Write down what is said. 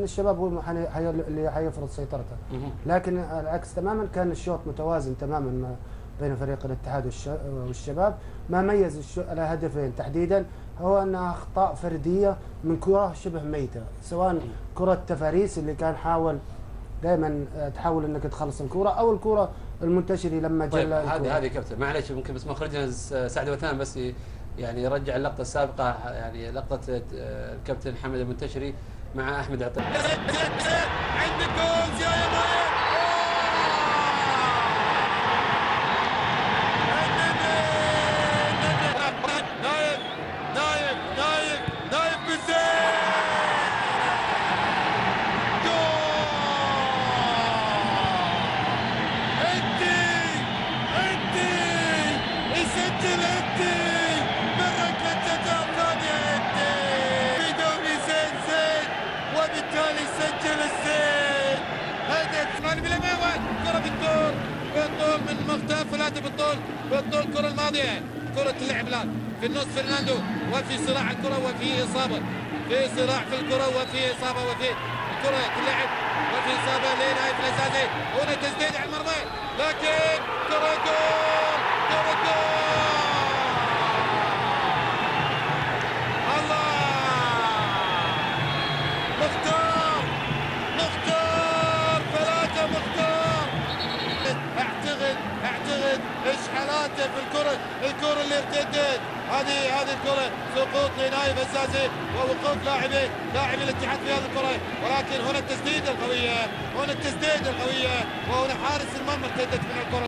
الشباب هو اللي حيفرض سيطرته. لكن العكس تماما، كان الشوط متوازن تماما بين فريق الاتحاد والشباب. ما ميز الهدفين تحديدا هو انها اخطاء فرديه من كره شبه ميته، سواء كره تفاريس اللي كان حاول دائما تحاول انك تخلص الكره، او الكره المنتشري لما جل. طيب هذه كابتن معلش ممكن بس مخرجنا سعد وثان بس يعني يرجع اللقطه السابقه، يعني لقطه الكابتن حمد المنتشري مع احمد عطيه. عندك جول يا يمين. نايف بالزين. يسجل من ركلة جزاء ثانية بدون زين، وبالتالي سجل الزين هدف. اسماعيل بلميوان، كرة بالطول من مختار فلاتي بالطول الكرة الماضية، كرة اللعب الآن في النص فرناندو، وفي صراع الكرة وفي إصابة، في صراع في الكرة وفي إصابة، وفي الكرة تلعب وفي إصابة لنايف الأساسي. هنا تسديد على المرمى، لكن كرة جول، كرة جول. الله، مختار فلاتة، مختار. اعتقد اشحالاته في الكرة اللي ارتدت، هذه الكرة سقوط لنايف الأساسي ووقوف لاعبي الاتحاد في هذه الكرة، ولكن هنا التسديدة القوية، وهنا حارس المرمى ارتدت من الكرة.